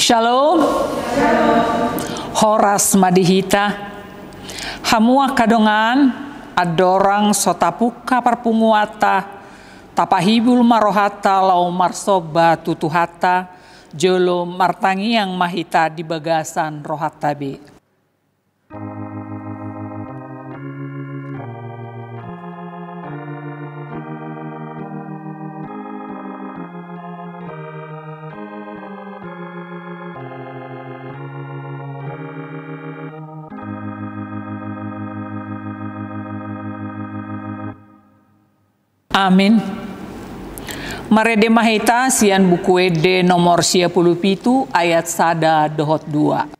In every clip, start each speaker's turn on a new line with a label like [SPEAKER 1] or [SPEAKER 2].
[SPEAKER 1] Shalom. Horas madihita. Hamua kadongan adorang sotapuka parpunguata tapahibul marohata lau marsoba tutuhata jolo martangiang mahita di bagasan rohatabe. Amin. Marede mahita sian buku ede nomor 57 ayat 1 dohot 2.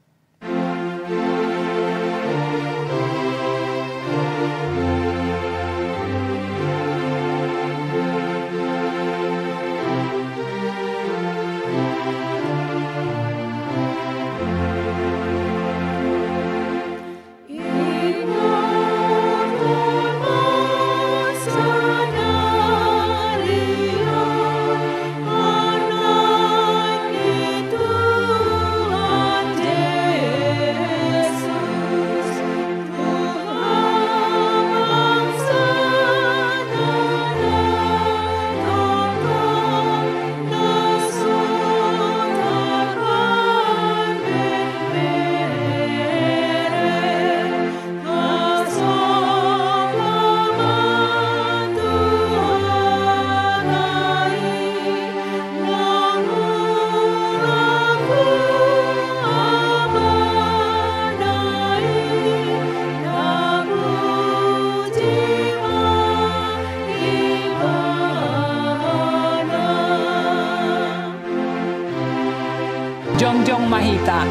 [SPEAKER 1] Jongjong mahita.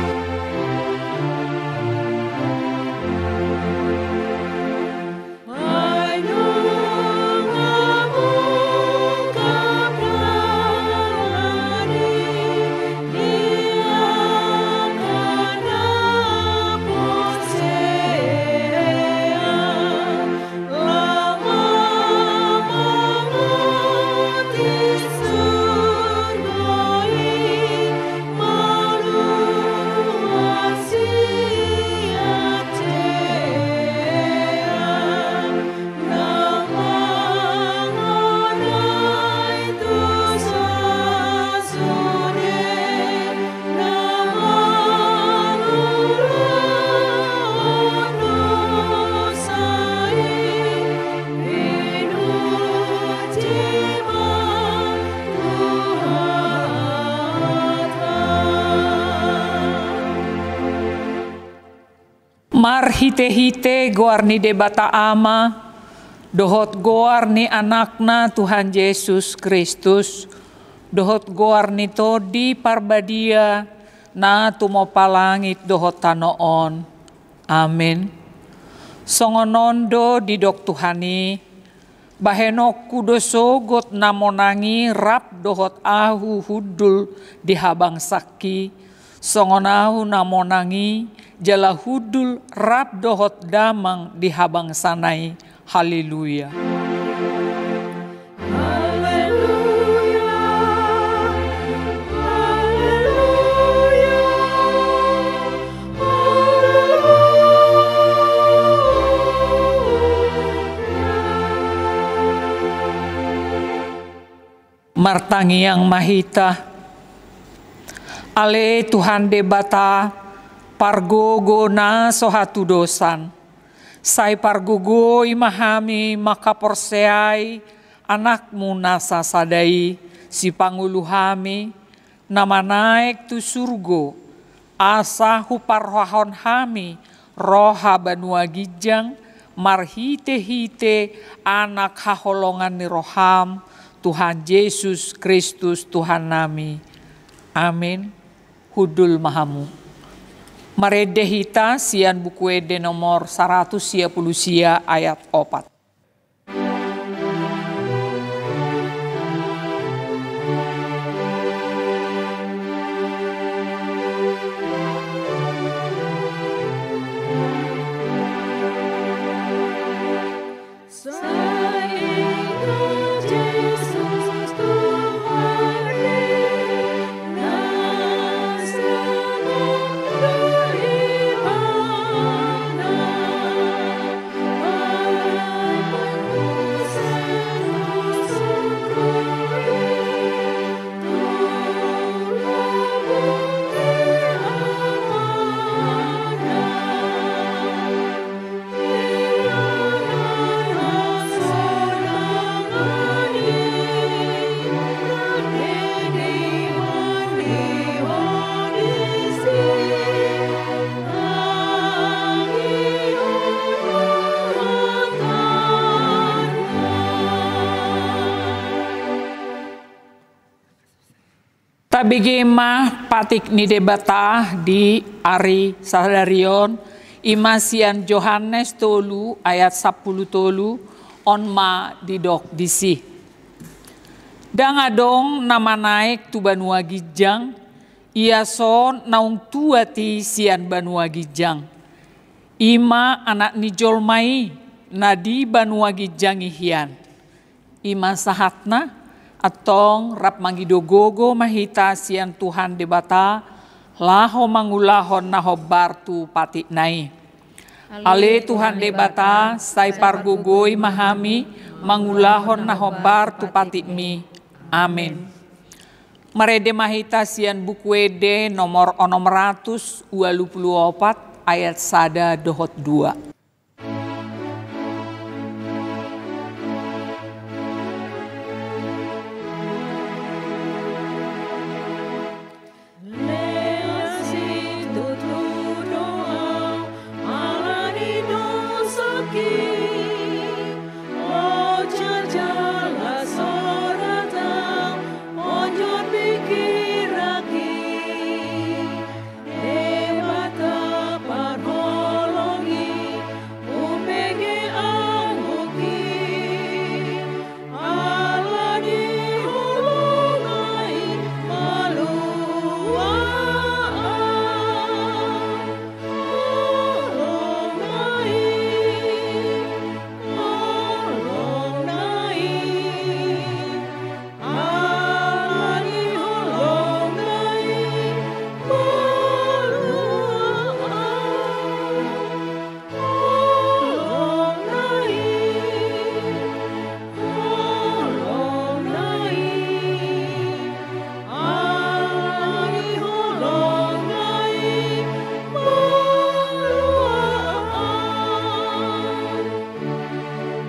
[SPEAKER 1] Mar hite-hite goar ni debata ama, dohot goar ni anakna Tuhan Yesus Kristus, dohot goar ni todi parbadia, na tumopalangit dohot tanoon. Amin. Songonondo didok Tuhani, bahenok kudoso got namonangi rap dohot ahu hudul di habang saki, songonahu namonangi jala hudul rap dohot damang di habang sanai. Haleluya. Martangiang mahita, ale Tuhan debata pargogo na sohatu dosan. Sai pargogo imahami maka porseai anakmu nasa sadai si panguluhami nama naik tu surgo asa huparhahon hami roha banua gijang marhite-hite anak haholongan ni roham Tuhan Yesus Kristus Tuhan nami. Amin. Hudul mahamu. Marede hita sian buku ede nomor 100 ayat 4.
[SPEAKER 2] Yesus Tuhan,
[SPEAKER 1] Tabigi mah patik ni debata di Ari Sadarion Imasian Yohanes tolu ayat 10 tolu on ma didok disi. Dangadong nama naik tu Banua Gijang ia son naung tuati sian Banua Gijang. Ima anak ni jolmai nadi Banua Gijang ihian. Ima sahatna atong rap mangidogogo mahita sian Tuhan debata laho mangulahon naho bartu pati nai. Ale Tuhan debata sai pargogoi mahami mangulahon naho bartu pati mi. Amin. Marede mahita sian buku ede nomor 624 ayat 1-2.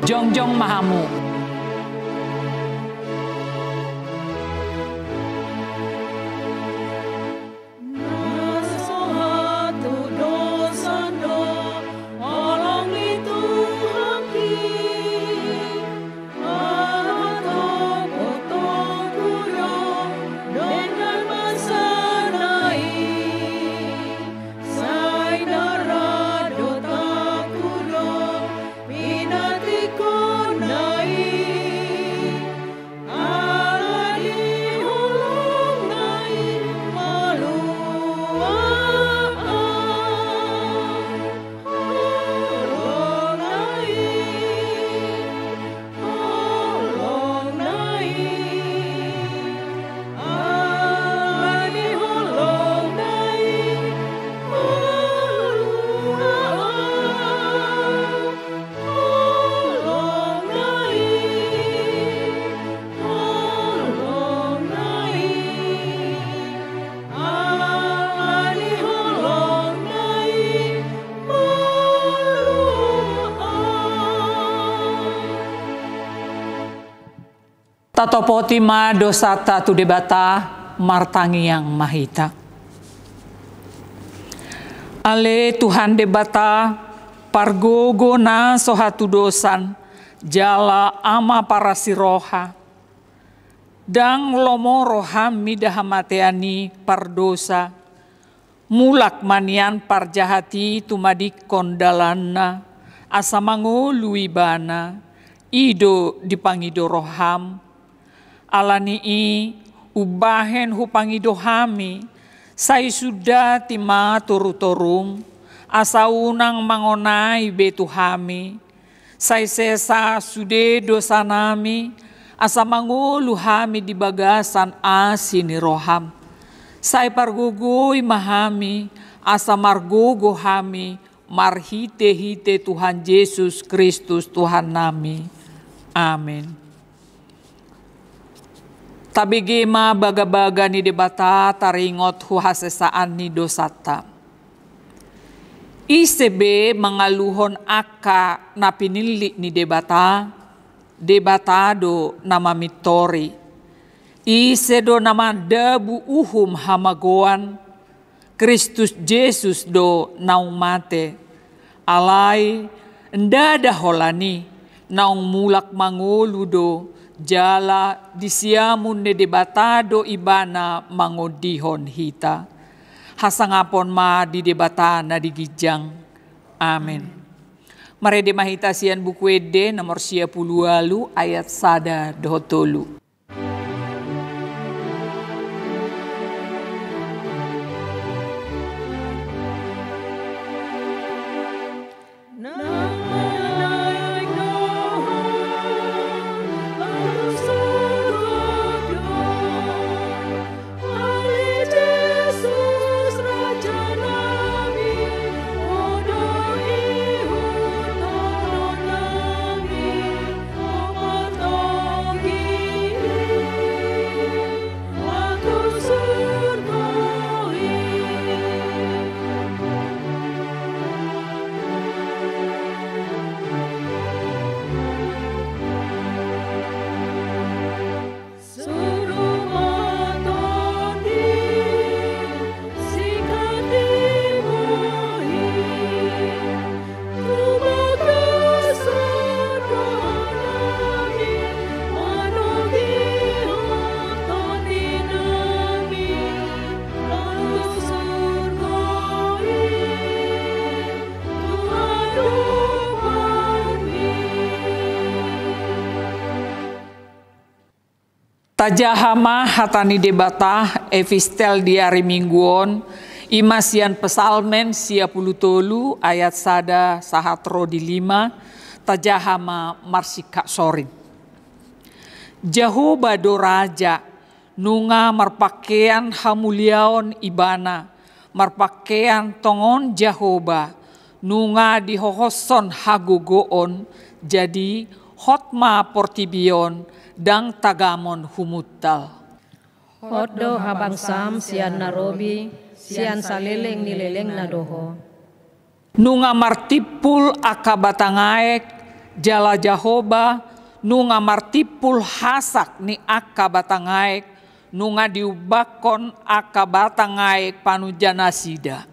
[SPEAKER 1] Jongjong mahamu. Tatopoti ma dosata tu debata martangi yang mahita. Ale Tuhan debata pargogo na sohatu dosan jala ama para siroha. Dang lomo roham midahamateani pardosa. Mulak manian parjahati tumadik kondalanna. Asamango luibana. Ido dipangido roham. Alanii ubahen hupangido hami sai sudah tima toru-torung asa unang mangonai betu hami sai sesa sude dosa nami asa mangulu hami di bagasan asini roham sai pargugui mahami asa margogo hami marhite-hite Tuhan Yesus Kristus Tuhan nami. Amin. Tabigi ma baga-baga ni debata taringot huhasesaan ni dosata. Isebe mangaluhon aka na pinili ni debata, debatado nama mitori. Isedo nama dabu uhum hamagoan, Kristus Yesus do naung mate. Alai ndada holani naung mulak mangulu do jala disiamun ne debatado ibana mangodihon hita. Hasangapon ma di debatana di gijang. Amin. Mare de mahita sian buku ede nomor 10 ayat 1 dohotolu. Tajahama hatani debata evistel di hari mingguon imasian pesalmen 10 ayat 1 sahatro di 5 tajahama marsika sorin. Jehovah do raja nunga marpakaian hamuliaon ibana marpakaian tongon Jehovah nunga dihohoson hagogoon jadi hotma portibion dang tagamon humutal.
[SPEAKER 2] Hoddo habang sam sian narobi sian saleleng nileleng na doho.
[SPEAKER 1] Nunga martipul akabatangaek jala Jehovah nunga martipul hasak ni akabatangaek nunga diubakon akabatangaek panujana sida.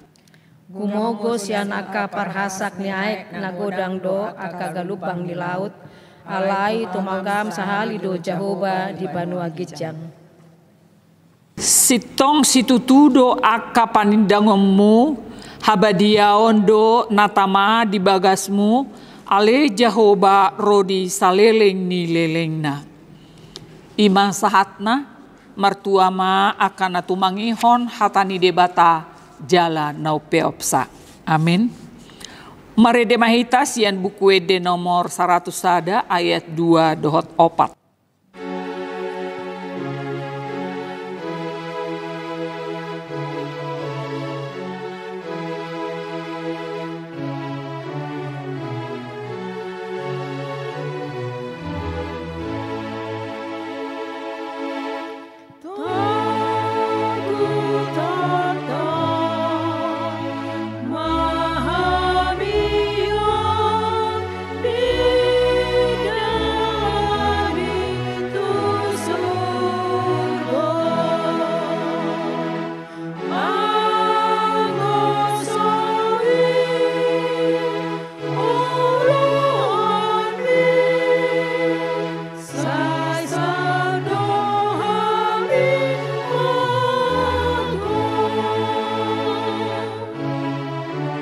[SPEAKER 2] Gumogo sian aka parhasak ni aek nagodang do akagalubang di laut. Alai tumagam sahali do Jehovah di Banua Gijang.
[SPEAKER 1] Sitong situtudo aka panindangmu habadiaon do natama di bagasmu ale Jehovah rodi saleleng ni lelengna. Iman sahatna martuama akan natumangihon hatani debata jala naupeopsa. Amin. Mare de mahita sian buku ede nomor 100 ayat 2 dohot 4.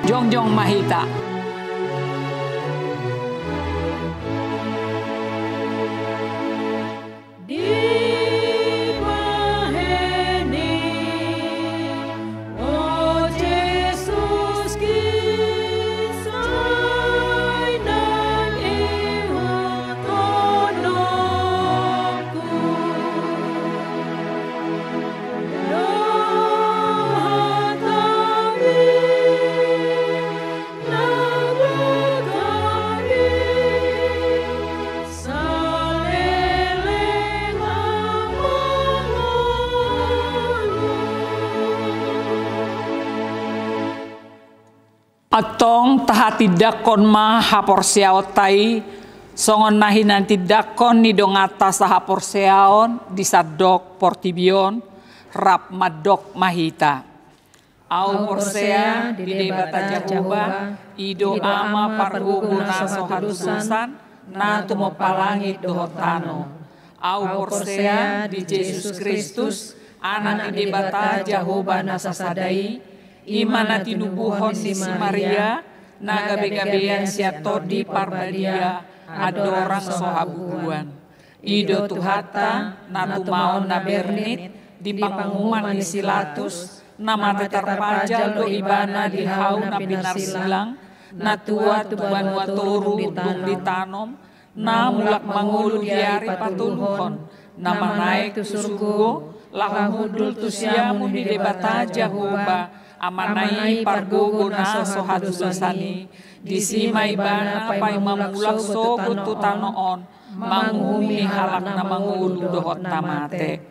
[SPEAKER 1] Jongjong mahita. Atong tahati dakon ma haporseaot tai songon nahi nanti dakon ni dongata sahaporseaon disadok portibion rap madok mahita. Au porsea di debata Jehovah ido ama parguguna sohatusan na tumo palangit dohotano. Au persea di Yesus Kristus, anak di bata Jehovah nasasadai, imana tinubuhon di si Maria, naga begabean siato di parbadia, adorang sohabuan. Ido tuhata, natumaon na bernit, di pangumuman di silatus, nama terpajal do ibana di hau na pinar silang, na tua tuban watoru dung ditanom, na mulak mangulu diari patuluhon, nama naik tu surgo, lahang hudul tu siamu di debata Jehovah, amanai pargogo na sohatu sasani, di sima ibana pai mamulak sogo tu tanoon, manghumi halak na mangulu dohot tamate.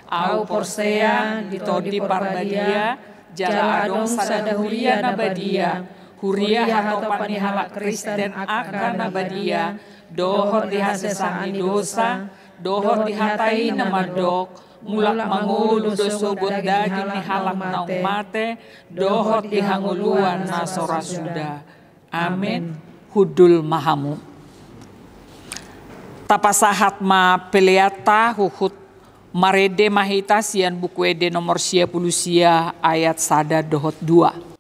[SPEAKER 1] Au porsea ditodi parbadia, jala adong sada huria nabadia, huria hatopan halak Kristen akan nabadia, dohor dihasesani dosa, dohor dihatai nama dok, mulak mangulu doso daging ni halak naung mate, dohor dihanguluan nasora suda. Amin. Hudul mahamu. Tapasahat ma peleata huhut marede mahita sian buku ede nomor 10 ayat sada dohot 2.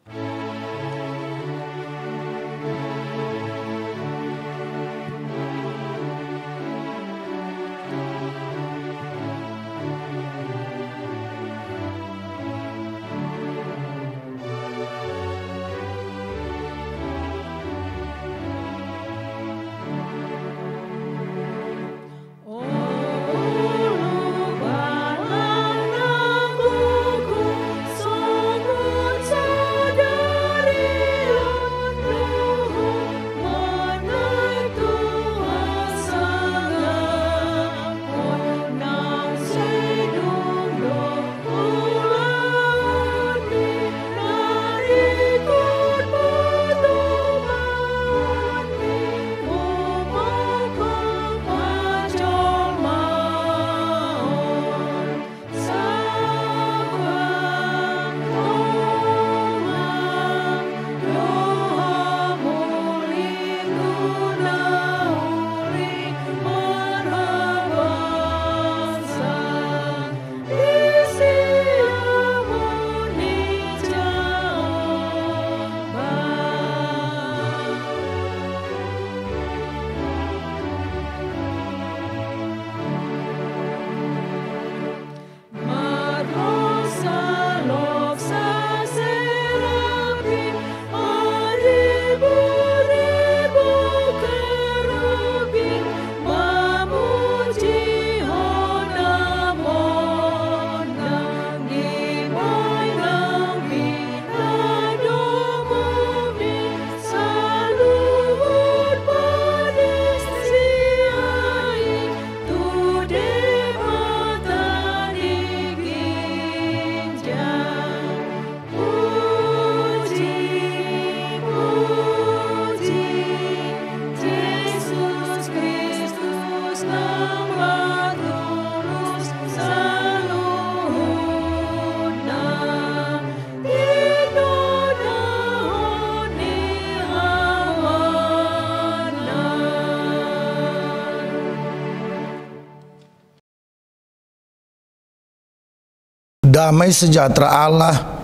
[SPEAKER 3] Damai sejahtera Allah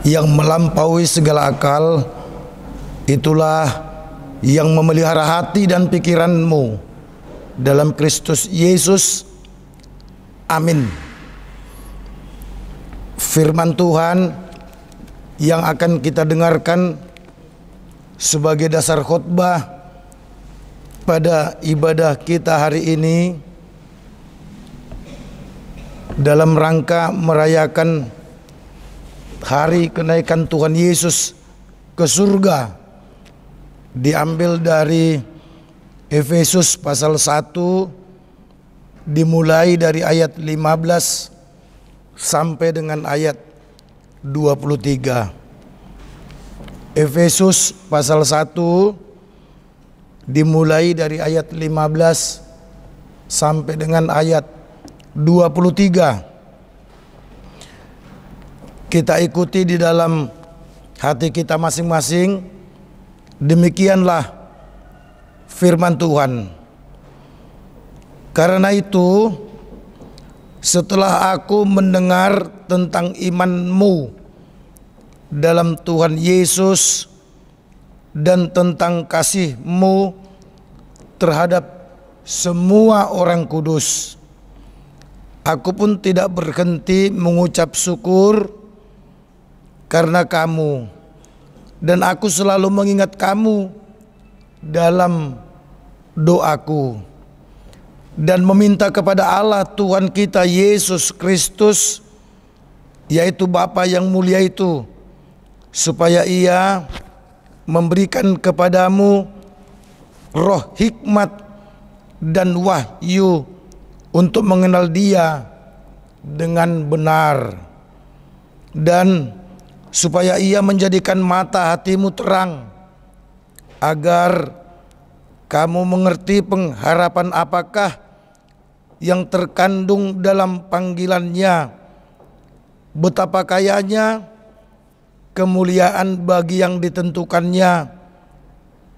[SPEAKER 3] yang melampaui segala akal, itulah yang memelihara hati dan pikiranmu dalam Kristus Yesus. Amin. Firman Tuhan yang akan kita dengarkan sebagai dasar khotbah pada ibadah kita hari ini dalam rangka merayakan hari kenaikan Tuhan Yesus ke surga, diambil dari Efesus pasal 1 dimulai dari ayat 15 sampai dengan ayat 23. Efesus pasal 1 dimulai dari ayat 15 sampai dengan ayat 23. Kita ikuti di dalam hati kita masing-masing. Demikianlah firman Tuhan. Karena itu, setelah aku mendengar tentang imanmu dalam Tuhan Yesus dan tentang kasih-Mu terhadap semua orang kudus, aku pun tidak berhenti mengucap syukur karena kamu, dan aku selalu mengingat kamu dalam doaku dan meminta kepada Allah Tuhan kita Yesus Kristus, yaitu Bapa yang mulia itu, supaya Ia memberikan kepadamu roh hikmat dan wahyu untuk mengenal Dia dengan benar, dan supaya Ia menjadikan mata hatimu terang, agar kamu mengerti pengharapan apakah yang terkandung dalam panggilannya, betapa kayanya kemuliaan bagi yang ditentukannya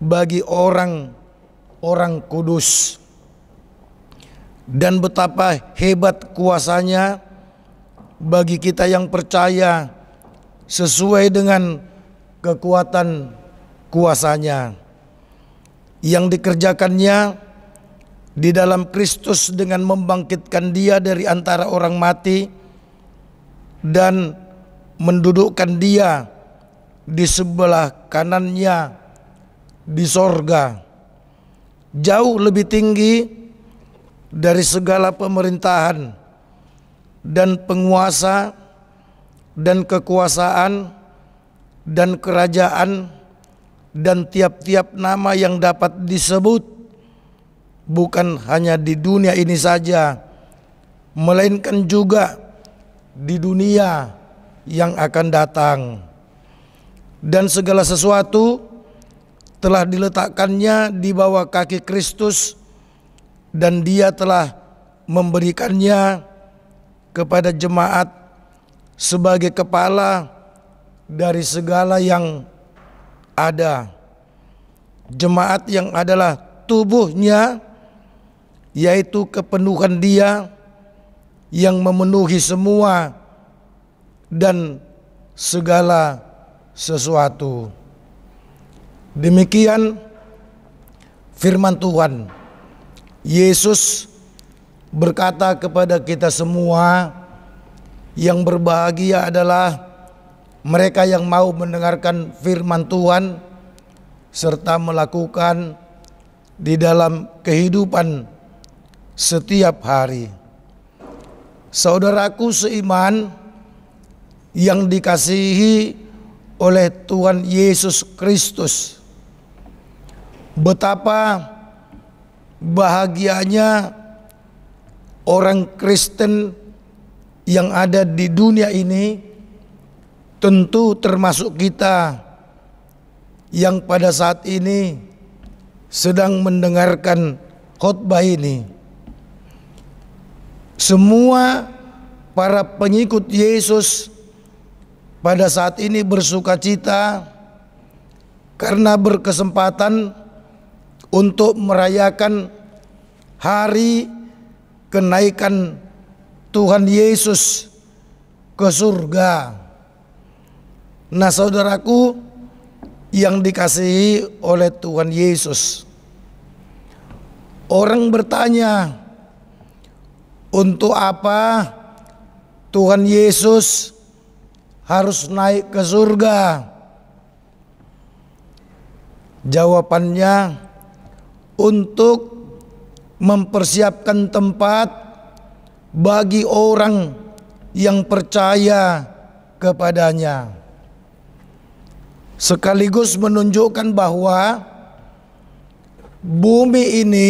[SPEAKER 3] bagi orang-orang kudus, dan betapa hebat kuasanya bagi kita yang percaya sesuai dengan kekuatan kuasanya yang dikerjakannya di dalam Kristus dengan membangkitkan Dia dari antara orang mati dan mendudukkan Dia di sebelah kanannya di sorga, jauh lebih tinggi dari segala pemerintahan dan penguasa dan kekuasaan dan kerajaan dan tiap-tiap nama yang dapat disebut, bukan hanya di dunia ini saja, melainkan juga di dunia yang akan datang. Dan segala sesuatu telah diletakkannya di bawah kaki Kristus, dan Dia telah memberikannya kepada jemaat sebagai kepala dari segala yang ada. Jemaat yang adalah tubuhnya, yaitu kepenuhan Dia yang memenuhi semua dan segala sesuatu. Demikian firman Tuhan. Yesus berkata kepada kita semua, yang berbahagia adalah mereka yang mau mendengarkan firman Tuhan serta melakukan di dalam kehidupan setiap hari. Saudaraku seiman yang dikasihi oleh Tuhan Yesus Kristus, betapa bahagianya orang Kristen yang ada di dunia ini, tentu termasuk kita yang pada saat ini sedang mendengarkan khotbah ini. Semua para pengikut Yesus pada saat ini bersukacita karena berkesempatan untuk merayakan hari kenaikan Tuhan Yesus ke surga. Nah, saudaraku yang dikasihi oleh Tuhan Yesus, orang bertanya, untuk apa Tuhan Yesus harus naik ke surga? Jawabannya, untuk mempersiapkan tempat bagi orang yang percaya kepadanya, sekaligus menunjukkan bahwa bumi ini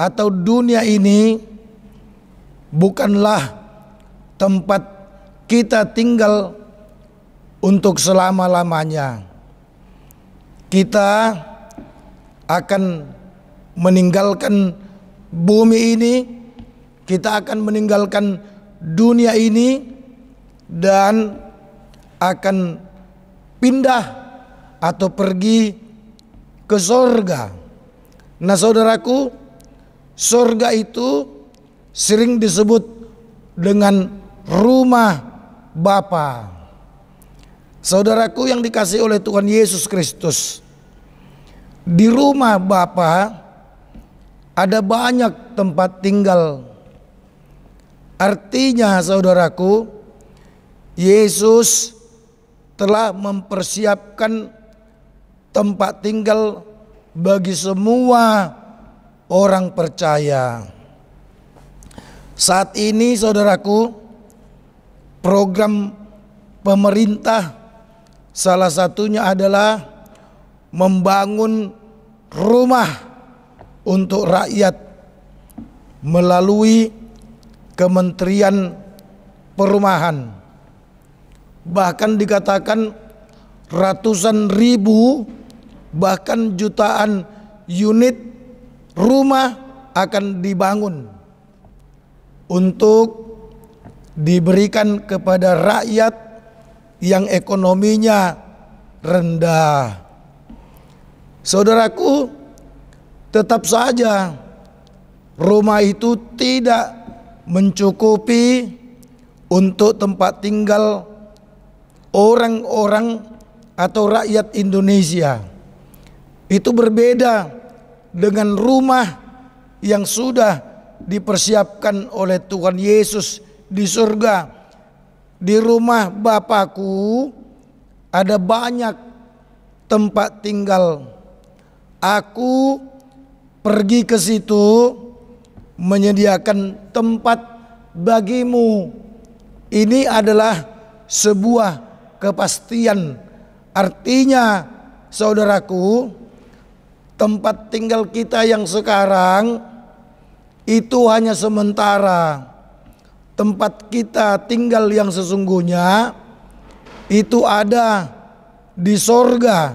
[SPEAKER 3] atau dunia ini bukanlah tempat kita tinggal untuk selama-lamanya. Kita akan meninggalkan bumi ini, kita akan meninggalkan dunia ini dan akan pindah atau pergi ke surga. Nah, saudaraku, surga itu sering disebut dengan rumah Bapa. Saudaraku yang dikasihi oleh Tuhan Yesus Kristus, di rumah Bapa ada banyak tempat tinggal. Artinya saudaraku, Yesus telah mempersiapkan tempat tinggal bagi semua orang percaya. Saat ini saudaraku, program pemerintah salah satunya adalah membangun rumah untuk rakyat melalui Kementerian Perumahan. Bahkan dikatakan ratusan ribu, bahkan jutaan unit rumah akan dibangun untuk diberikan kepada rakyat yang ekonominya rendah. Saudaraku, tetap saja rumah itu tidak mencukupi untuk tempat tinggal orang-orang atau rakyat Indonesia. Itu berbeda dengan rumah yang sudah dipersiapkan oleh Tuhan Yesus di surga. Di rumah Bapakku ada banyak tempat tinggal. Aku pergi ke situ menyediakan tempat bagimu. Ini adalah sebuah kepastian. Artinya saudaraku, tempat tinggal kita yang sekarang itu hanya sementara. Tempat kita tinggal yang sesungguhnya itu ada di sorga,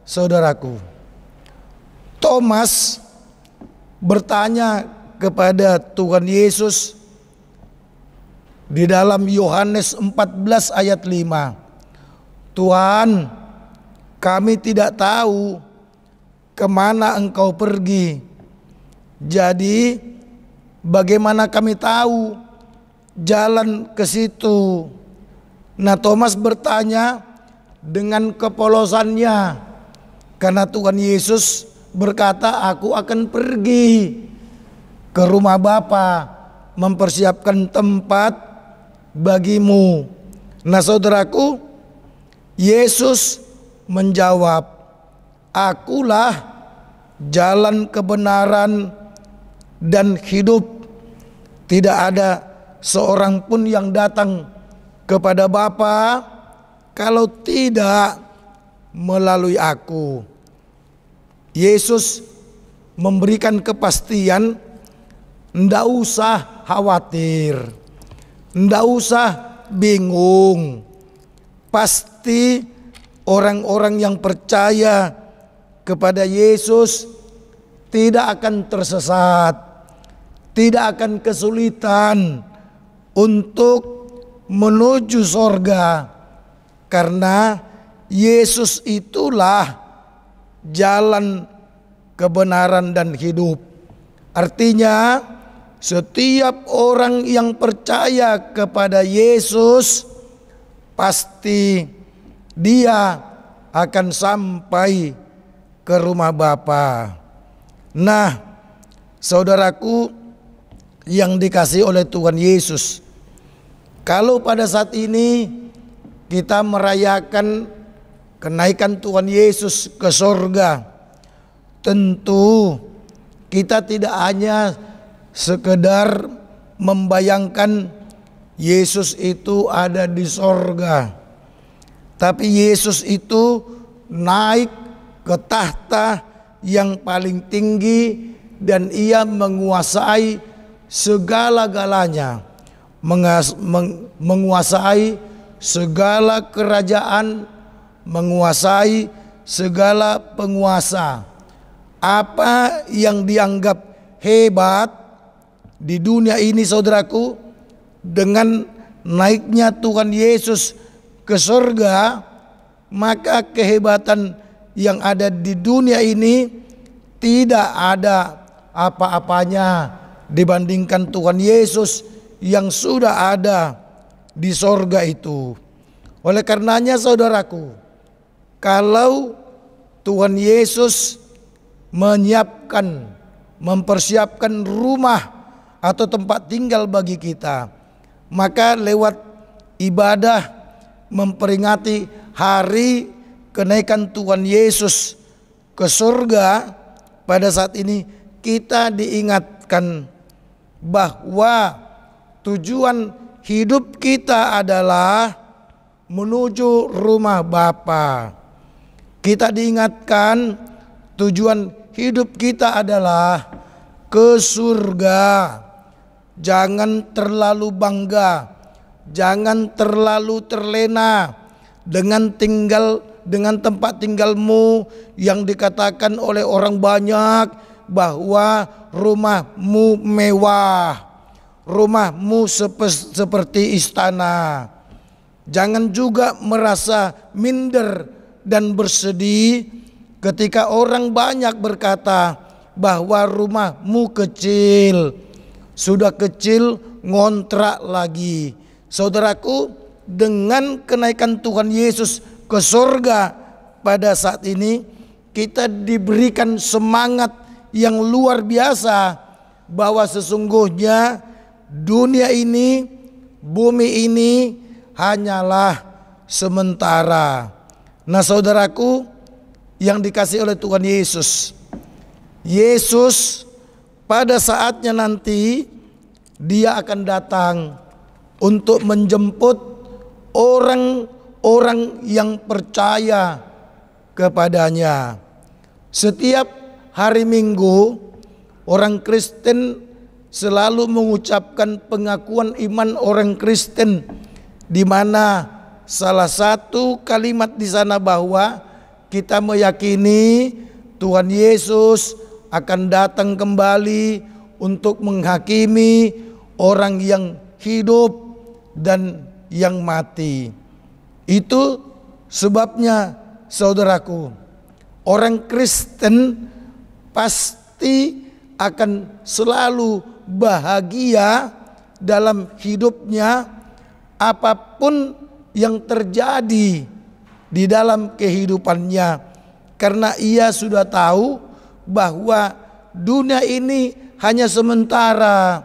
[SPEAKER 3] saudaraku. Thomas bertanya kepada Tuhan Yesus di dalam Yohanes 14 ayat 5. Tuhan, kami tidak tahu kemana Engkau pergi. Jadi bagaimana kami tahu jalan ke situ? Nah, Thomas bertanya dengan kepolosannya, karena Tuhan Yesus berkata, aku akan pergi ke rumah Bapa mempersiapkan tempat bagimu. Nah saudaraku, Yesus menjawab, akulah jalan kebenaran dan hidup. Tidak ada seorang pun yang datang kepada Bapa kalau tidak melalui aku. Yesus memberikan kepastian, ndak usah khawatir, ndak usah bingung. Pasti orang-orang yang percaya kepada Yesus tidak akan tersesat, tidak akan kesulitan untuk menuju sorga, karena Yesus itulah jalan kebenaran dan hidup. Artinya setiap orang yang percaya kepada Yesus pasti dia akan sampai ke rumah Bapa. Nah, saudaraku yang dikasihi oleh Tuhan Yesus, kalau pada saat ini kita merayakan kenaikan Tuhan Yesus ke sorga, tentu kita tidak hanya sekedar membayangkan Yesus itu ada di sorga, tapi Yesus itu naik ke tahta yang paling tinggi dan ia menguasai segala-galanya, menguasai segala kerajaan, menguasai segala penguasa. Apa yang dianggap hebat di dunia ini, saudaraku, dengan naiknya Tuhan Yesus ke surga, maka kehebatan yang ada di dunia ini tidak ada apa-apanya dibandingkan Tuhan Yesus yang sudah ada di sorga itu. Oleh karenanya saudaraku, kalau Tuhan Yesus mempersiapkan rumah atau tempat tinggal bagi kita, maka lewat ibadah memperingati hari kenaikan Tuhan Yesus ke surga, pada saat ini kita diingatkan bahwa tujuan hidup kita adalah menuju rumah Bapa. Kita diingatkan tujuan hidup kita adalah ke surga. Jangan terlalu bangga, jangan terlalu terlena dengan tempat tinggalmu yang dikatakan oleh orang banyak bahwa rumahmu mewah, rumahmu seperti istana. Jangan juga merasa minder dan bersedih ketika orang banyak berkata bahwa rumahmu kecil, sudah kecil ngontrak lagi. Saudaraku, dengan kenaikan Tuhan Yesus ke surga pada saat ini, kita diberikan semangat yang luar biasa bahwa sesungguhnya dunia ini, bumi ini hanyalah sementara. Nah saudaraku yang dikasihi oleh Tuhan Yesus, Yesus pada saatnya nanti Dia akan datang untuk menjemput orang-orang yang percaya kepadanya. Setiap hari Minggu orang Kristen selalu mengucapkan pengakuan iman orang Kristen, di mana salah satu kalimat di sana bahwa kita meyakini Tuhan Yesus akan datang kembali untuk menghakimi orang yang hidup dan yang mati. Itu sebabnya saudaraku, orang Kristen pasti akan selalu bahagia dalam hidupnya apapun yang terjadi di dalam kehidupannya, karena ia sudah tahu bahwa dunia ini hanya sementara.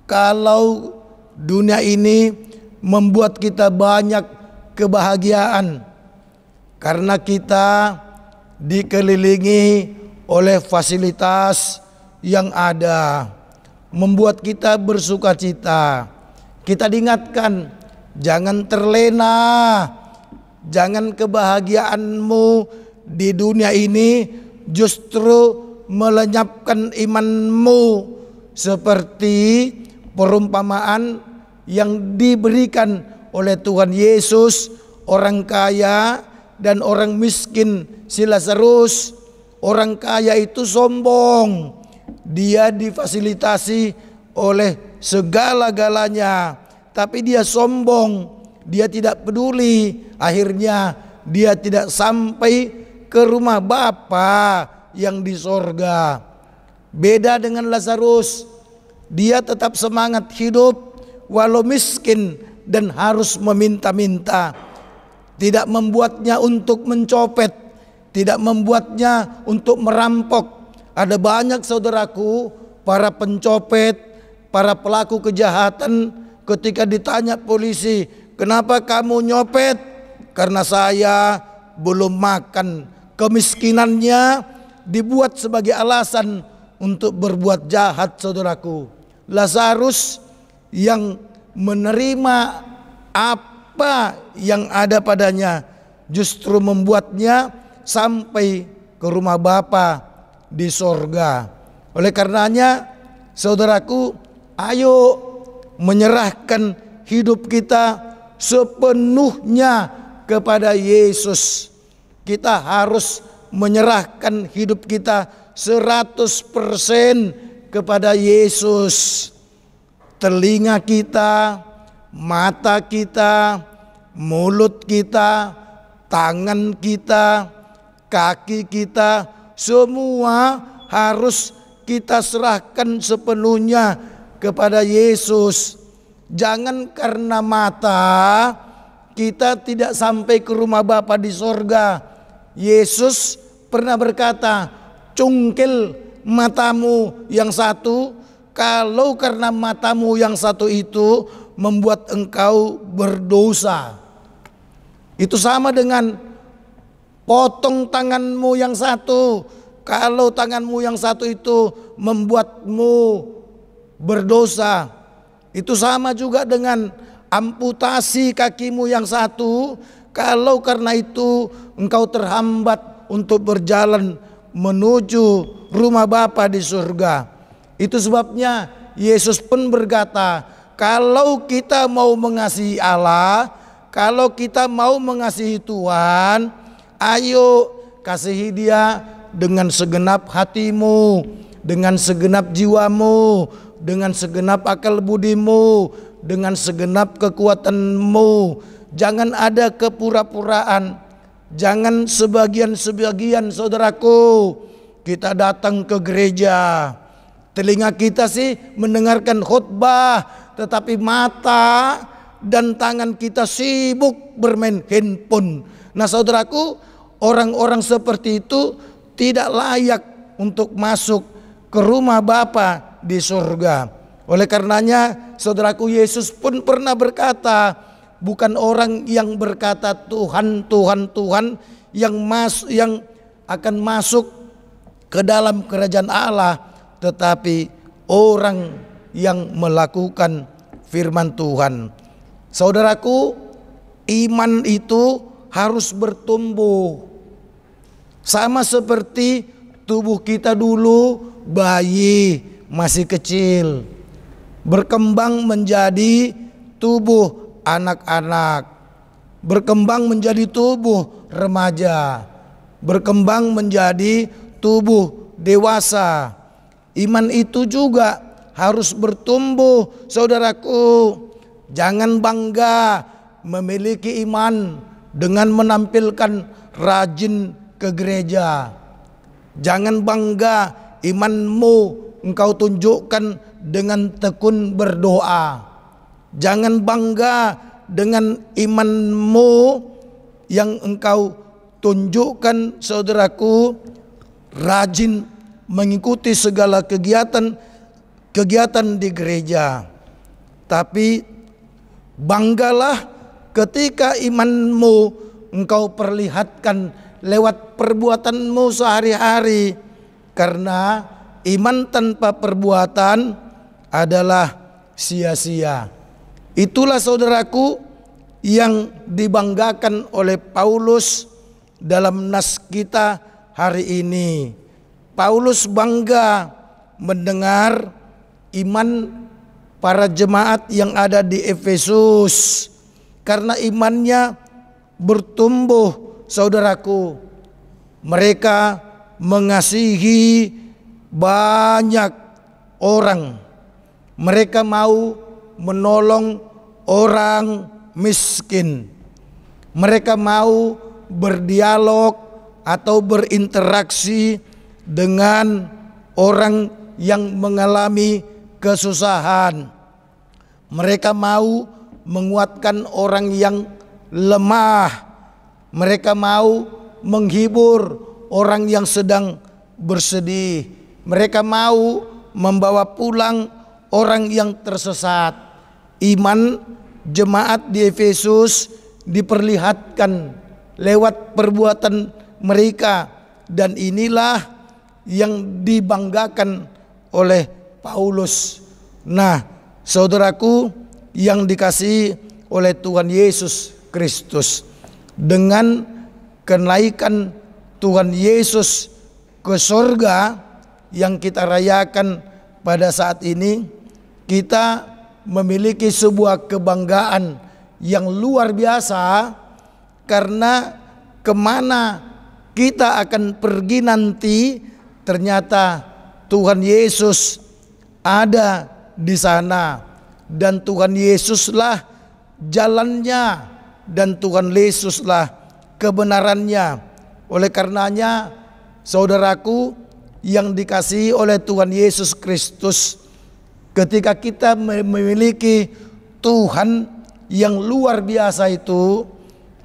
[SPEAKER 3] Kalau dunia ini membuat kita banyak kebahagiaan karena kita dikelilingi oleh fasilitas yang ada, membuat kita bersuka cita, kita diingatkan jangan terlena, jangan kebahagiaanmu di dunia ini justru melenyapkan imanmu, seperti perumpamaan yang diberikan oleh Tuhan Yesus, orang kaya dan orang miskin si Lazarus. Orang kaya itu sombong, dia difasilitasi oleh segala-galanya, tapi dia sombong, dia tidak peduli. Akhirnya dia tidak sampai ke rumah Bapa yang di sorga. Beda dengan Lazarus, dia tetap semangat hidup walau miskin dan harus meminta-minta. Tidak membuatnya untuk mencopet, tidak membuatnya untuk merampok. Ada banyak saudaraku, para pencopet, para pelaku kejahatan, ketika ditanya polisi, kenapa kamu nyopet? Karena saya belum makan. Kemiskinannya dibuat sebagai alasan untuk berbuat jahat saudaraku. Lazarus yang menerima apa yang ada padanya justru membuatnya sampai ke rumah Bapa di sorga. Oleh karenanya saudaraku, ayo menyerahkan hidup kita sepenuhnya kepada Yesus. Kita harus menyerahkan hidup kita 100% kepada Yesus. Telinga kita, mata kita, mulut kita, tangan kita, kaki kita, semua harus kita serahkan sepenuhnya kepada Yesus. Jangan karena mata kita tidak sampai ke rumah Bapa di sorga. Yesus pernah berkata, cungkil matamu yang satu, kalau karena matamu yang satu itu membuat engkau berdosa. Itu sama dengan potong tanganmu yang satu, kalau tanganmu yang satu itu membuatmu berdosa. Itu sama juga dengan amputasi kakimu yang satu, kalau karena itu engkau terhambat untuk berjalan menuju rumah Bapa di surga. Itu sebabnya Yesus pun berkata, kalau kita mau mengasihi Allah, kalau kita mau mengasihi Tuhan, ayo kasihi Dia dengan segenap hatimu, dengan segenap jiwamu, dengan segenap akal budimu, dengan segenap kekuatanmu. Jangan ada kepura-puraan, jangan sebagian-sebagian. Saudaraku, kita datang ke gereja, telinga kita sih mendengarkan khotbah, tetapi mata dan tangan kita sibuk bermain handphone. Nah saudaraku, orang-orang seperti itu tidak layak untuk masuk ke rumah Bapa di surga. Oleh karenanya saudaraku, Yesus pun pernah berkata, bukan orang yang berkata Tuhan, Tuhan, Tuhan yang akan masuk ke dalam kerajaan Allah, tetapi orang yang melakukan firman Tuhan. Saudaraku, iman itu harus bertumbuh. Sama seperti tubuh kita dulu, bayi masih kecil, berkembang menjadi tubuh anak-anak, berkembang menjadi tubuh remaja, berkembang menjadi tubuh dewasa. Iman itu juga harus bertumbuh, saudaraku. Jangan bangga memiliki iman dengan menampilkan rajin ke gereja. Jangan bangga imanmu engkau tunjukkan dengan tekun berdoa. Jangan bangga dengan imanmu yang engkau tunjukkan, saudaraku, rajin mengikuti segala kegiatan di gereja. Tapi banggalah ketika imanmu engkau perlihatkan lewat perbuatanmu sehari-hari, karena iman tanpa perbuatan adalah sia-sia. Itulah saudaraku yang dibanggakan oleh Paulus dalam nas kita hari ini. Paulus bangga mendengar iman para jemaat yang ada di Efesus, karena imannya bertumbuh, saudaraku. Mereka mengasihi banyak orang. Mereka mau menolong orang miskin. Mereka mau berdialog atau berinteraksi dengan orang yang mengalami kesusahan. Mereka mau menguatkan orang yang lemah. Mereka mau menghibur orang yang sedang bersedih. Mereka mau membawa pulang orang yang tersesat. Iman jemaat di Efesus diperlihatkan lewat perbuatan mereka, dan inilah yang dibanggakan oleh Paulus. Nah, saudaraku yang dikasihi oleh Tuhan Yesus Kristus, dengan kenaikan Tuhan Yesus ke surga yang kita rayakan pada saat ini, kita memiliki sebuah kebanggaan yang luar biasa, karena kemana kita akan pergi nanti, ternyata Tuhan Yesus ada di sana, dan Tuhan Yesuslah jalannya, dan Tuhan Yesuslah kebenarannya. Oleh karenanya, saudaraku, yang dikasihi oleh Tuhan Yesus Kristus, ketika kita memiliki Tuhan yang luar biasa itu,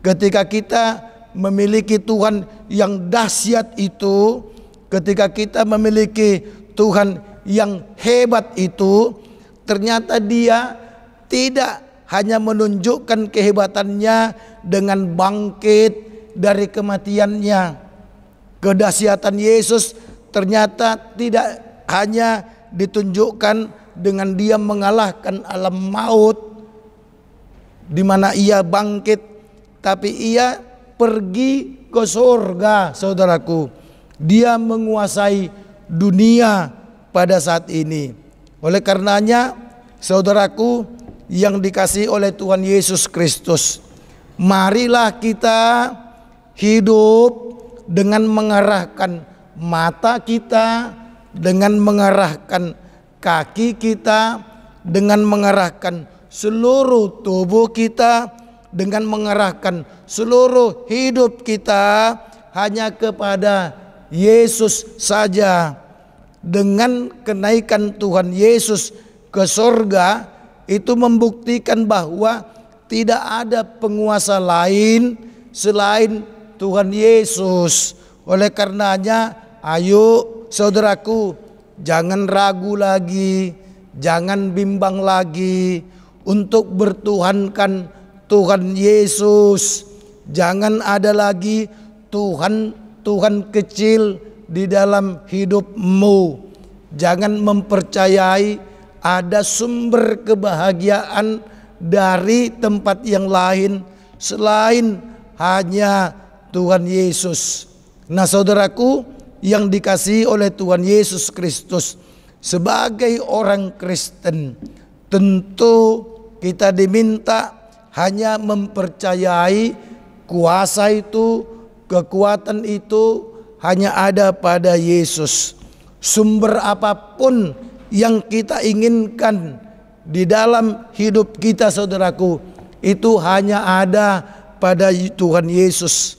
[SPEAKER 3] ketika kita memiliki Tuhan yang dahsyat itu, ketika kita memiliki Tuhan yang hebat itu, ternyata Dia tidak hanya menunjukkan kehebatannya dengan bangkit dari kematiannya. Kedahsyatan Yesus ternyata tidak hanya ditunjukkan dengan Dia mengalahkan alam maut di mana Ia bangkit, tapi Ia pergi ke surga, saudaraku. Dia menguasai dunia pada saat ini. Oleh karenanya, saudaraku yang dikasihi oleh Tuhan Yesus Kristus, marilah kita hidup dengan mengarahkan mata kita, dengan mengarahkan kaki kita, dengan mengarahkan seluruh tubuh kita, dengan mengarahkan seluruh hidup kita hanya kepada Yesus saja. Dengan kenaikan Tuhan Yesus ke surga, itu membuktikan bahwa tidak ada penguasa lain selain Tuhan Yesus. Oleh karenanya, ayo saudaraku, jangan ragu lagi, jangan bimbang lagi untuk bertuhankan Tuhan Yesus. Jangan ada lagi Tuhan kecil di dalam hidupmu. Jangan mempercayai ada sumber kebahagiaan dari tempat yang lain selain hanya Tuhan Yesus. Nah, saudaraku yang dikasihi oleh Tuhan Yesus Kristus, sebagai orang Kristen tentu kita diminta hanya mempercayai kuasa itu, kekuatan itu hanya ada pada Yesus. Sumber apapun yang kita inginkan di dalam hidup kita, saudaraku, itu hanya ada pada Tuhan Yesus.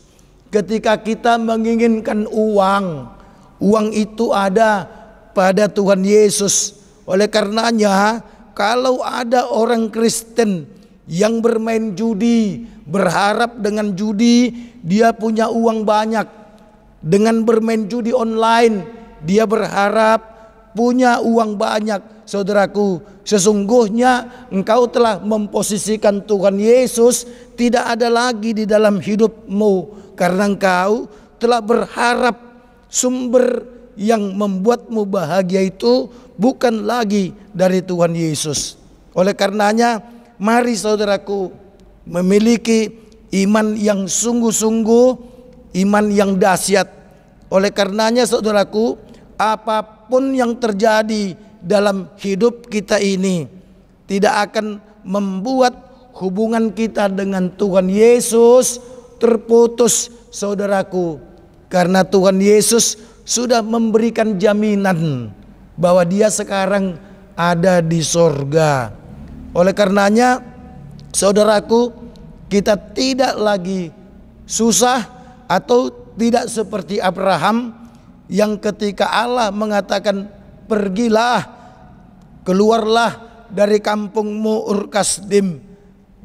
[SPEAKER 3] Ketika kita menginginkan uang itu ada pada Tuhan Yesus. Oleh karenanya, kalau ada orang Kristen yang bermain judi, berharap dengan judi dia punya uang banyak, dengan bermain judi online dia berharap punya uang banyak, saudaraku, sesungguhnya engkau telah memposisikan Tuhan Yesus tidak ada lagi di dalam hidupmu, karena engkau telah berharap sumber yang membuatmu bahagia itu bukan lagi dari Tuhan Yesus. Oleh karenanya, mari saudaraku memiliki iman yang sungguh-sungguh, iman yang dahsyat. Oleh karenanya, saudaraku, apapun yang terjadi dalam hidup kita ini tidak akan membuat hubungan kita dengan Tuhan Yesus terputus, saudaraku, karena Tuhan Yesus sudah memberikan jaminan bahwa Dia sekarang ada di sorga. Oleh karenanya, saudaraku, kita tidak lagi susah atau tidak seperti Abraham yang ketika Allah mengatakan pergilah, keluarlah dari kampungmu Ur Kasdim,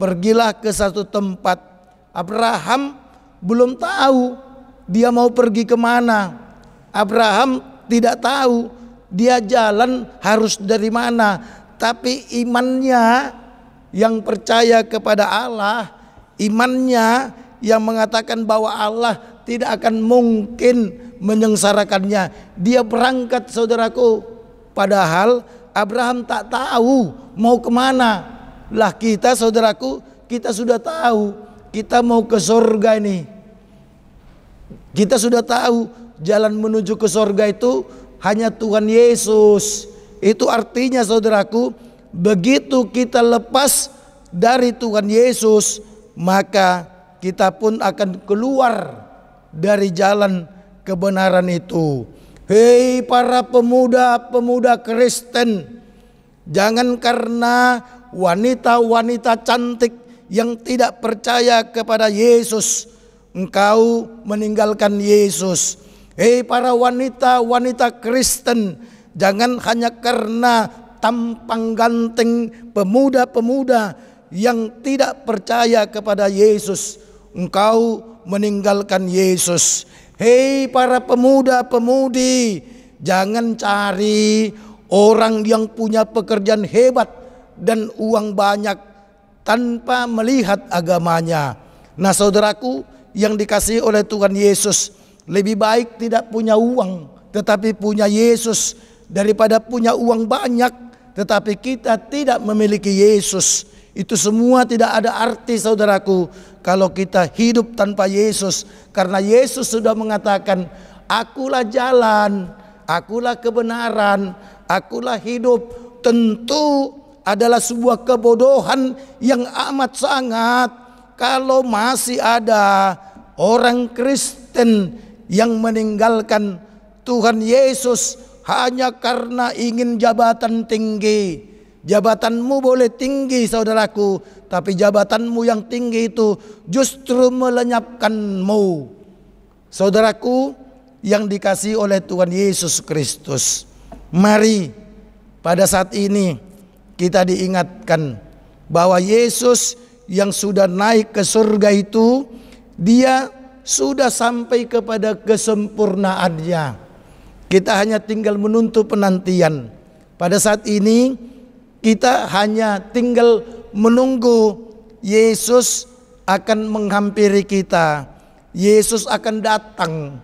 [SPEAKER 3] pergilah ke satu tempat. Abraham belum tahu dia mau pergi kemana. Abraham tidak tahu dia jalan harus dari mana. Tapi imannya yang percaya kepada Allah, imannya yang mengatakan bahwa Allah tidak akan mungkin menyengsarakannya, dia berangkat, saudaraku. Padahal Abraham tak tahu mau kemana. Lah kita, saudaraku, kita sudah tahu kita mau ke surga ini. Kita sudah tahu jalan menuju ke surga itu hanya Tuhan Yesus. Itu artinya, saudaraku, begitu kita lepas dari Tuhan Yesus, maka kita pun akan keluar dari jalan kebenaran itu. Hei para pemuda-pemuda Kristen, jangan karena wanita-wanita cantik yang tidak percaya kepada Yesus engkau meninggalkan Yesus. Para wanita-wanita Kristen, jangan hanya karena tampang ganteng pemuda-pemuda yang tidak percaya kepada Yesus, engkau meninggalkan Yesus. Para pemuda-pemudi, jangan cari orang yang punya pekerjaan hebat dan uang banyak tanpa melihat agamanya. Nah saudaraku yang dikasihi oleh Tuhan Yesus, lebih baik tidak punya uang tetapi punya Yesus daripada punya uang banyak tetapi kita tidak memiliki Yesus. Itu semua tidak ada arti saudaraku kalau kita hidup tanpa Yesus. Karena Yesus sudah mengatakan, akulah jalan, akulah kebenaran, akulah hidup. Tentu adalah sebuah kebodohan yang amat sangat kalau masih ada orang Kristen yang meninggalkan Tuhan Yesus hanya karena ingin jabatan tinggi. Jabatanmu boleh tinggi saudaraku, tapi jabatanmu yang tinggi itu justru melenyapkanmu. Saudaraku yang dikasihi oleh Tuhan Yesus Kristus, mari pada saat ini kita diingatkan bahwa Yesus yang sudah naik ke surga itu, dia sudah sampai kepada kesempurnaannya. Kita hanya tinggal menuntut penantian. Pada saat ini kita hanya tinggal menunggu Yesus akan menghampiri kita. Yesus akan datang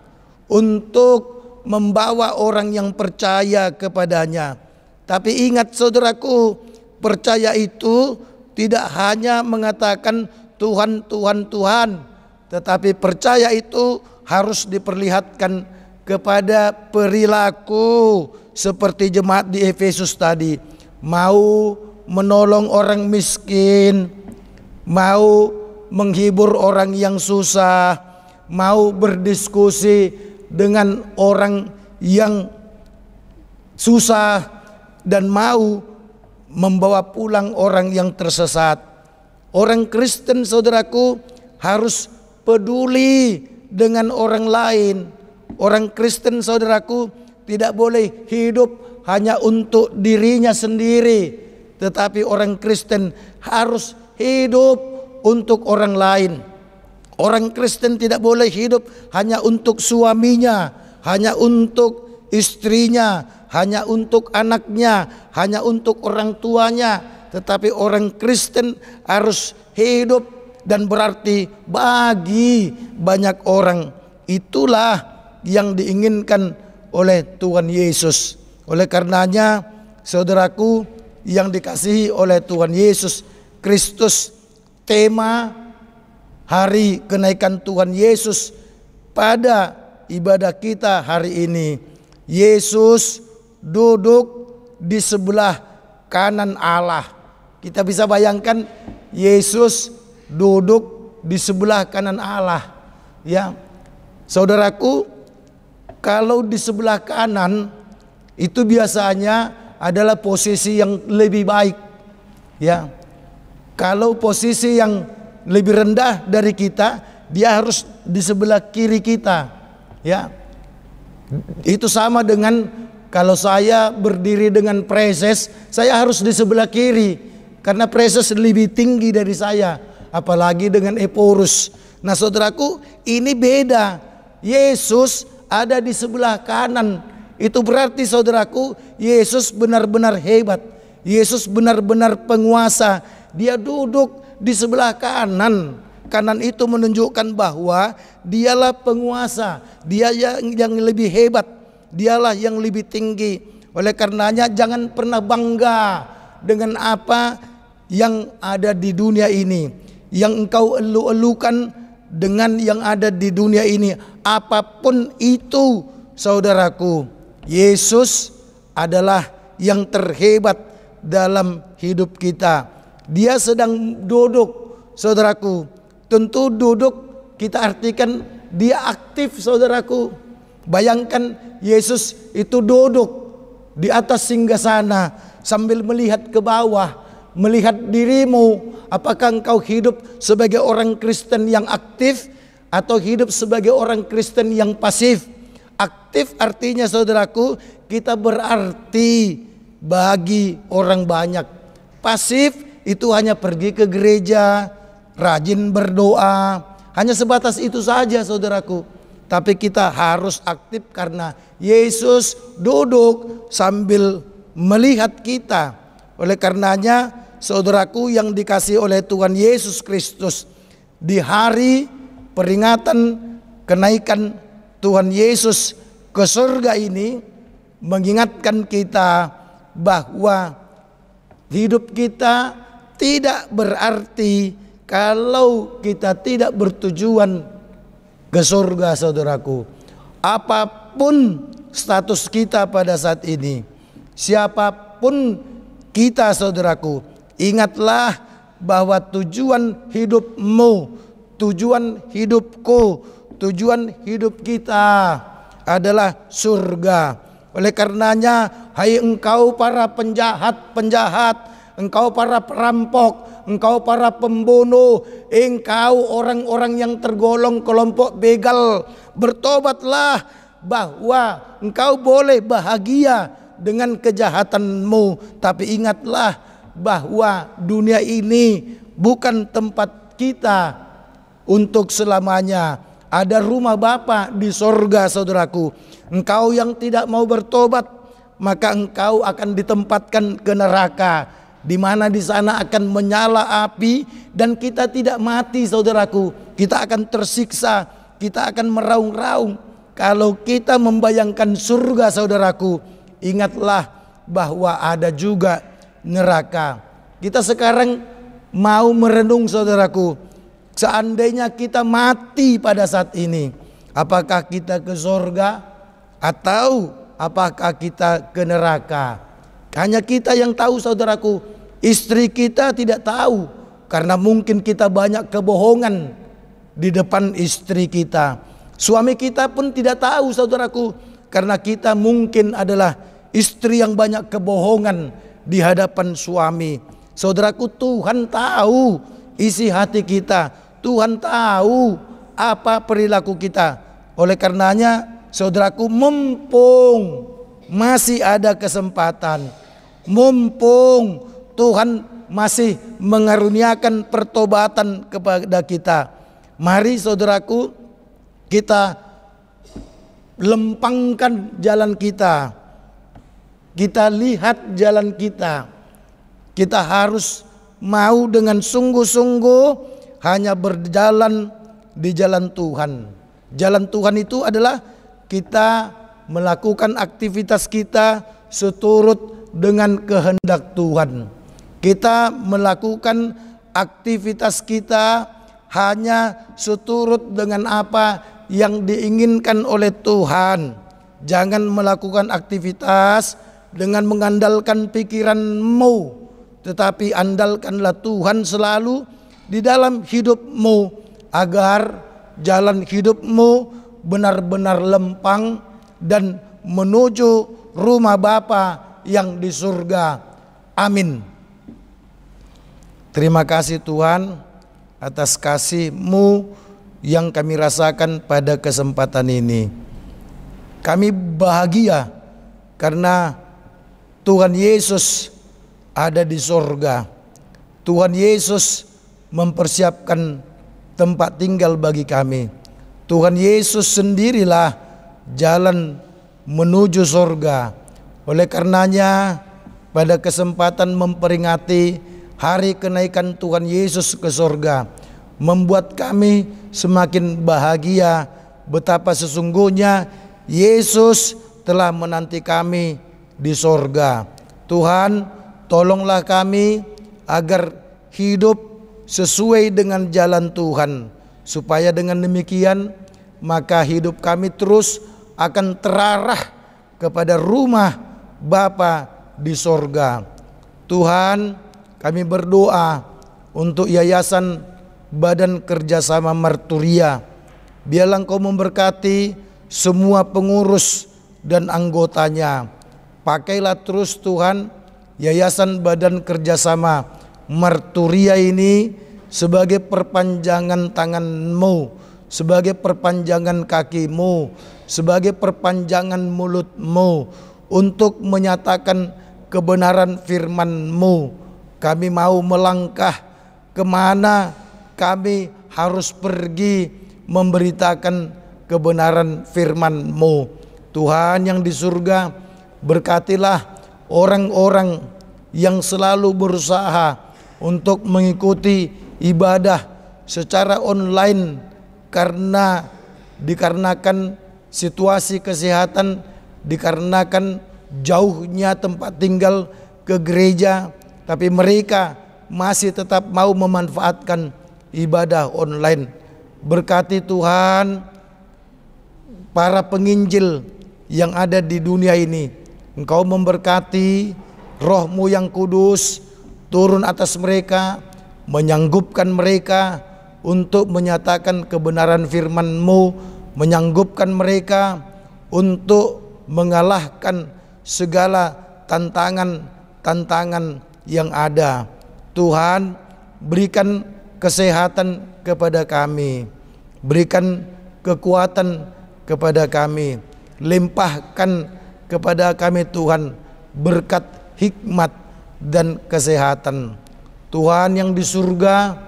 [SPEAKER 3] untuk membawa orang yang percaya kepadanya. Tapi ingat saudaraku, percaya itu tidak hanya mengatakan Tuhan, Tuhan, Tuhan. Tetapi percaya itu harus diperlihatkan kepada perilaku seperti jemaat di Efesus tadi. Mau menolong orang miskin, mau menghibur orang yang susah, mau berdiskusi dengan orang yang susah, dan mau membawa pulang orang yang tersesat. Orang Kristen saudaraku harus peduli dengan orang lain. Orang Kristen saudaraku tidak boleh hidup hanya untuk dirinya sendiri, tetapi orang Kristen harus hidup untuk orang lain. Orang Kristen tidak boleh hidup hanya untuk suaminya, hanya untuk istrinya, hanya untuk anaknya, hanya untuk orang tuanya. Tetapi orang Kristen harus hidup dan berarti bagi banyak orang. Itulah yang diinginkan oleh Tuhan Yesus. Oleh karenanya saudaraku yang dikasihi oleh Tuhan Yesus Kristus, tema hari kenaikan Tuhan Yesus pada ibadah kita hari ini, Yesus duduk di sebelah kanan Allah. Kita bisa bayangkan Yesus duduk di sebelah kanan Allah. Ya, saudaraku, kalau di sebelah kanan itu biasanya adalah posisi yang lebih baik. Ya, kalau posisi yang lebih rendah dari kita, dia harus di sebelah kiri kita. Ya, itu sama dengan kalau saya berdiri dengan preses, saya harus di sebelah kiri karena preses lebih tinggi dari saya, apalagi dengan Eporus. Nah saudaraku, ini beda. Yesus ada di sebelah kanan. Itu berarti saudaraku, Yesus benar-benar hebat. Yesus benar-benar penguasa. Dia duduk di sebelah kanan. Kanan itu menunjukkan bahwa dialah penguasa. Dia yang lebih hebat. Dialah yang lebih tinggi. Oleh karenanya jangan pernah bangga dengan apa yang ada di dunia ini. Yang engkau elu-elukan dengan yang ada di dunia ini. Apapun itu saudaraku, Yesus adalah yang terhebat dalam hidup kita. Dia sedang duduk saudaraku. Tentu duduk kita artikan dia aktif saudaraku. Bayangkan Yesus itu duduk di atas singgasana sambil melihat ke bawah, melihat dirimu. Apakah engkau hidup sebagai orang Kristen yang aktif atau hidup sebagai orang Kristen yang pasif? Aktif artinya saudaraku, kita berarti bagi orang banyak. Pasif itu hanya pergi ke gereja, rajin berdoa, hanya sebatas itu saja saudaraku. Tapi kita harus aktif karena Yesus duduk sambil melihat kita. Oleh karenanya saudaraku yang dikasihi oleh Tuhan Yesus Kristus, di hari peringatan kenaikan Tuhan Yesus ke surga ini mengingatkan kita bahwa hidup kita tidak berarti kalau kita tidak bertujuan ke surga saudaraku. Apapun status kita pada saat ini, siapapun kita saudaraku, ingatlah bahwa tujuan hidupmu, tujuan hidupku, tujuan hidup kita adalah surga. Oleh karenanya, hai engkau para penjahat, engkau para perampok, engkau para pembunuh, engkau orang-orang yang tergolong kelompok begal, bertobatlah bahwa engkau boleh bahagia dengan kejahatanmu. Tapi ingatlah bahwa dunia ini bukan tempat kita untuk selamanya. Ada rumah Bapa di sorga saudaraku. Engkau yang tidak mau bertobat, maka engkau akan ditempatkan ke neraka, di mana di sana akan menyala api dan kita tidak mati saudaraku. Kita akan tersiksa, kita akan meraung-raung. Kalau kita membayangkan surga saudaraku, ingatlah bahwa ada juga neraka. Kita sekarang mau merenung saudaraku, seandainya kita mati pada saat ini, apakah kita ke surga atau apakah kita ke neraka? Hanya kita yang tahu saudaraku. Istri kita tidak tahu, karena mungkin kita banyak kebohongan di depan istri kita. Suami kita pun tidak tahu saudaraku, karena kita mungkin adalah istri yang banyak kebohongan di hadapan suami. Saudaraku, Tuhan tahu isi hati kita, Tuhan tahu apa perilaku kita. Oleh karenanya saudaraku, mumpung masih ada kesempatan, mumpung Tuhan masih mengaruniakan pertobatan kepada kita, mari saudaraku, kita lempangkan jalan kita. Kita lihat jalan kita. Kita harus mau dengan sungguh-sungguh hanya berjalan di jalan Tuhan. Jalan Tuhan itu adalah kita melakukan aktivitas kita seturut dengan kehendak Tuhan. Kita melakukan aktivitas kita hanya seturut dengan apa yang diinginkan oleh Tuhan. Jangan melakukan aktivitas dengan mengandalkan pikiranmu, tetapi andalkanlah Tuhan selalu di dalam hidupmu, agar jalan hidupmu benar-benar lempang dan menuju rumah Bapa yang di surga. Amin. Terima kasih Tuhan atas kasih-Mu yang kami rasakan pada kesempatan ini. Kami bahagia karena Tuhan Yesus ada di surga. Tuhan Yesus mempersiapkan tempat tinggal bagi kami. Tuhan Yesus sendirilah jalan menuju surga. Oleh karenanya, pada kesempatan memperingati hari kenaikan Tuhan Yesus ke surga, membuat kami semakin bahagia betapa sesungguhnya Yesus telah menanti kami di surga. Tuhan, tolonglah kami agar hidup sesuai dengan jalan Tuhan, supaya dengan demikian maka hidup kami terus akan terarah kepada rumah Bapa di surga. Tuhan, kami berdoa untuk Yayasan Badan Kerjasama Marturia. Biarlah Engkau memberkati semua pengurus dan anggotanya. Pakailah terus Tuhan Yayasan Badan Kerjasama Marturia ini sebagai perpanjangan tangan-Mu, sebagai perpanjangan kaki-Mu, sebagai perpanjangan mulut-Mu untuk menyatakan kebenaran firman-Mu. Kami mau melangkah kemana kami harus pergi memberitakan kebenaran firman-Mu. Tuhan yang di surga, berkatilah orang-orang yang selalu berusaha untuk mengikuti ibadah secara online dikarenakan situasi kesehatan, dikarenakan jauhnya tempat tinggal ke gereja, tapi mereka masih tetap mau memanfaatkan ibadah online. Berkati Tuhan para penginjil yang ada di dunia ini. Engkau memberkati, Roh-Mu yang kudus turun atas mereka, menyanggupkan mereka untuk menyatakan kebenaran firman-Mu, menyanggupkan mereka untuk mengalahkan segala tantangan yang ada. Tuhan, berikan kesehatan kepada kami, berikan kekuatan kepada kami, limpahkan kepada kami Tuhan berkat hikmat dan kesehatan. Tuhan yang di surga,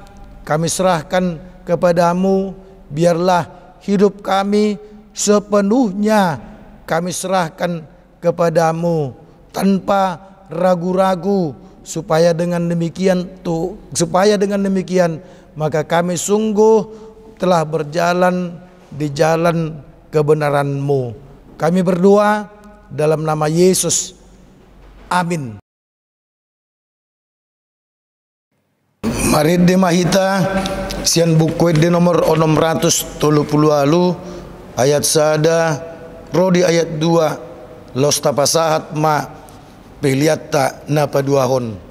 [SPEAKER 3] kami serahkan kepadamu, biarlah hidup kami sepenuhnya kami serahkan kepadamu tanpa ragu-ragu, supaya dengan demikian maka kami sungguh telah berjalan di jalan kebenaran-Mu. Kami berdoa dalam nama Yesus. Amin. Mari demahita sian buku di nomor 630 ayat sada rodi ayat 2 los tapasahat ma piliatta na paduahon.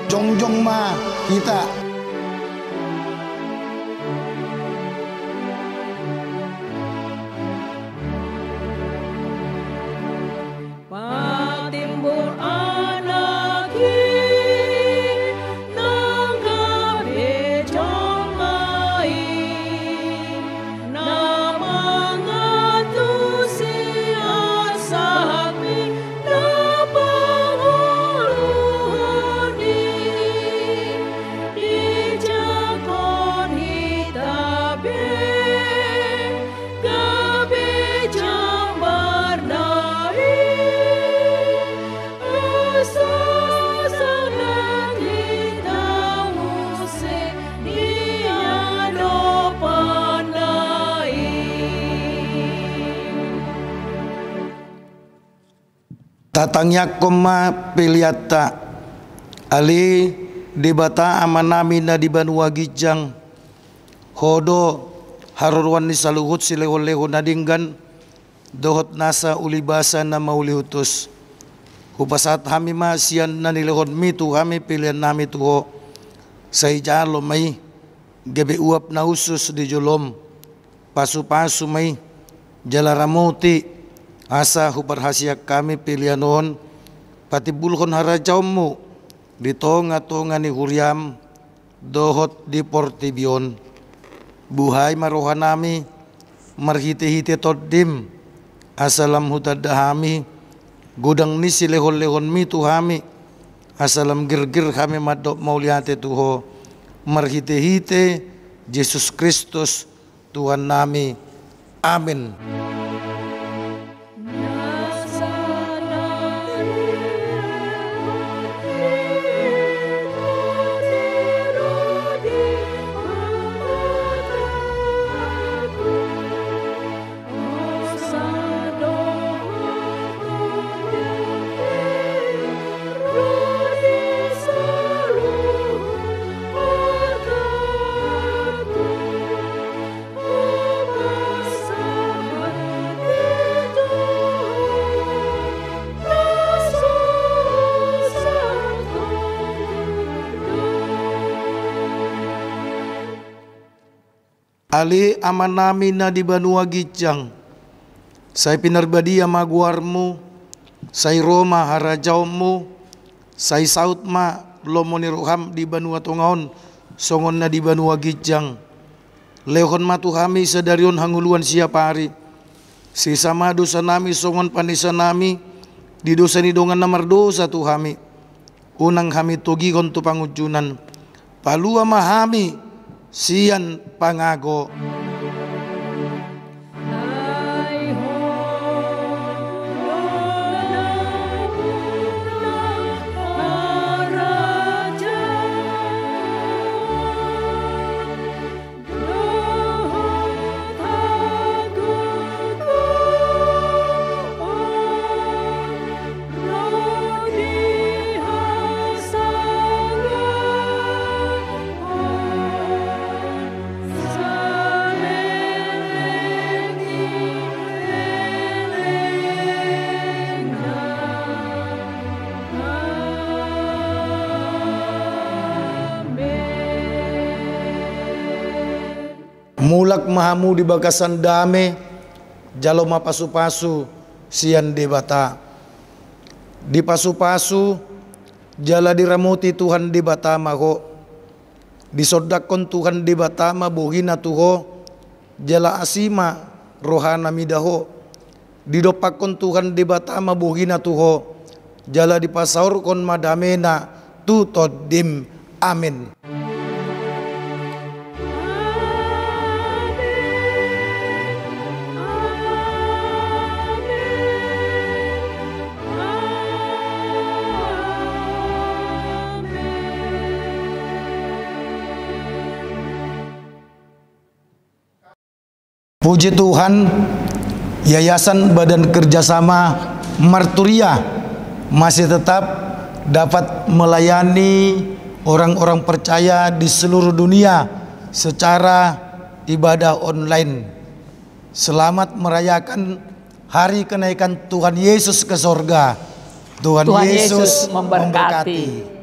[SPEAKER 3] Jongjong ma kita.
[SPEAKER 2] Patimbul anaki nanggabe jomai namangatusi asami napanguluhani dijakon hitabe gabe jambarnai asasalat hitawuse diadopanai.
[SPEAKER 3] Tatangnya koma piliata ali di bata amanami na di Banua Gijang hodo harurwan ni saluhut sileho-leho nadinggan dohot nasa ulibasa na maulihutus hupasat hami ma sian na nilehon mi tu hami pilihan nami tuho sa ijalo may gabi uap na usus di julom pasu-pasu may jalaramuti asa huparhasyak kami pilihanon pati bulhon harajawmu di tonga-tonga ni Huriam dohot di Portibion buhay marohanami marhite-hite toddim asalam hutadahami gudang ni silehon-lehon mi tuhami asalam girgir kami madok mauliate tuho marhite-hite Yesus Kristus Tuhan nami. Amin. Ali amanami na di Banua Gijang. Say pinarbadi maguarmu, say Roma harajaumu, say saut ma lomo ni roham di Banua Tongaon, songon na di Banua Gijang. Lehon matu kami sedarion hanguluan siapa hari. Sisama dosa nami songon panisa nami, di dosa ni dongan namar dosa tu kami. Unang kami togi kontu pangujunan. Palua mahami sian pangago. Mulak mahamu di bagasan dame, jalo mapasu-pasu sian debata. Di pasu-pasu, jala diramuti Tuhan di batama ko. Disodakon Tuhan di batama buhina tuho, jala asima rohana midaho. Didopakon Tuhan di batama buhina tuho, jala dipasaurkon madamena tutodim. Amin. Puji Tuhan, Yayasan Badan Kerjasama Marturia masih tetap dapat melayani orang-orang percaya di seluruh dunia secara ibadah online. Selamat merayakan hari kenaikan Tuhan Yesus ke sorga. Tuhan Yesus memberkati.